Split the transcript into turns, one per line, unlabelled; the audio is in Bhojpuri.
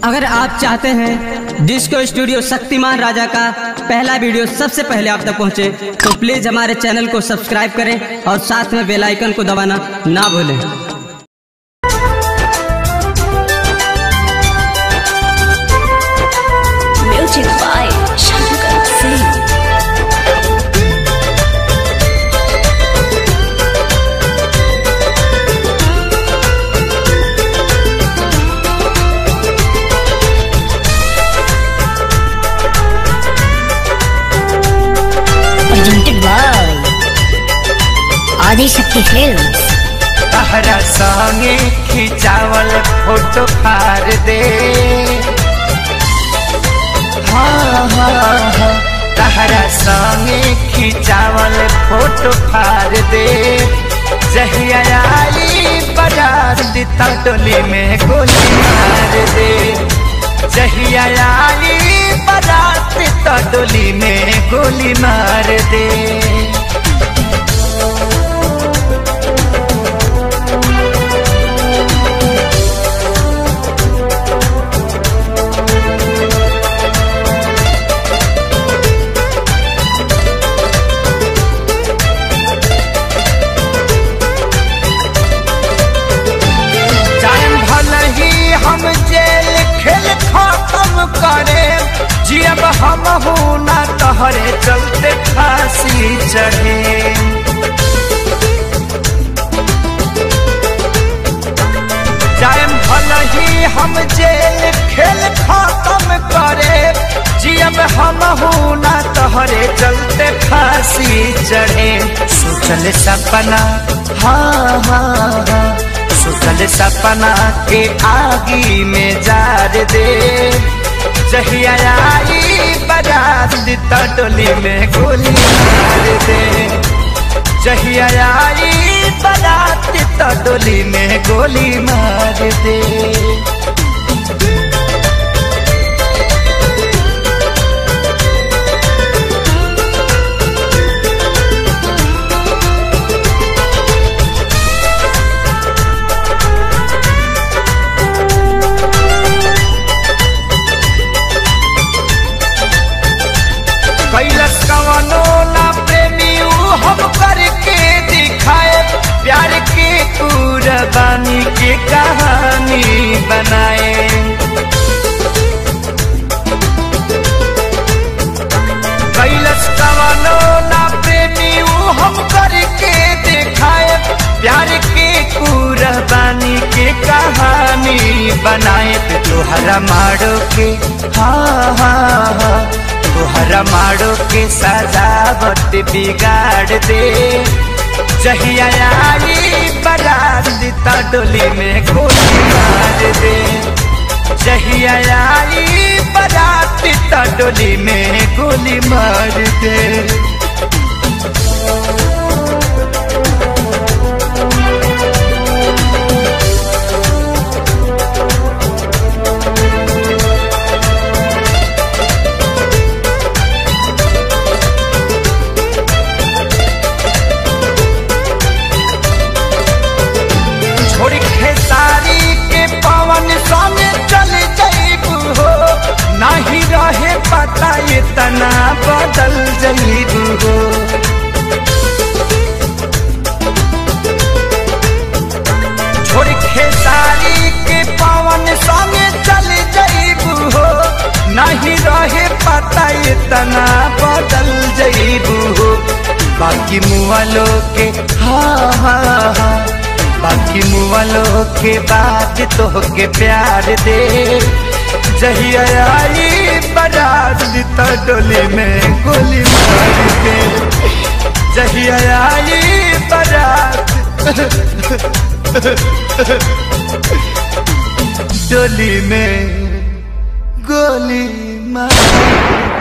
अगर आप चाहते हैं डिस्को स्टूडियो शक्तिमान राजा का पहला वीडियो सबसे पहले आप तक पहुंचे, तो प्लीज हमारे चैनल को सब्सक्राइब करें और साथ में बेल आइकन को दबाना ना भूलें।
Music by Shankar Singh. Presented by Adishakti films.
तहरा संगे खिंचावल फोटो फार दे, तहरा संगे खिंचावल फोटो फार दे। जहिया आई बारात दिता टोली में गोली मार दे। जहिया आई बारात दिता टोली में गोली मार दे। हम जेल खेल खत्म करे, जियब हम हूँ ना तहरे चलते फांसी चढ़े। जायम भले ही हम जेल खेल खत्म करे, जियब हम हूँ ना तहरे चलते फांसी चढ़े। सोचल सपना सोचल सपना के आगी में जार दे। जहिया आई बारात दिता टोली में गोली मार दे। जहिया आई बारात दिता टोली में गोली मार दे। कैलस कवनो ना प्रेमी हम करके दिखाए, प्यार के कुर्बानी की कहानी बनाए। कैलस कवनो ना प्रेमी हम करके दिखाए, प्यार के कुर्बानी की कहानी बनाए। तोहरा मारो के तोहरा मारो के सजावट बिगाड़ दे। जहिया आई बारात दिता डोली में गोली मार दे। जहिया आई बारात दिता डोली में गोली मार दे। खेसारी के पवन सामने चल जाइबू हो, नहीं रहे पता इतना बदल जाइबू हो। छोड़ खेसारी के पवन सामने चल जाइबू हो, नहीं रहे पता इतना बदल जाइबू हो। बाकी मुआलो के बाकी मुआलो के बाद तो के प्यार दे। जहिया आई बारात दिता डोली में गोली मार दे। जहिया आई बारात डोली में गोली मार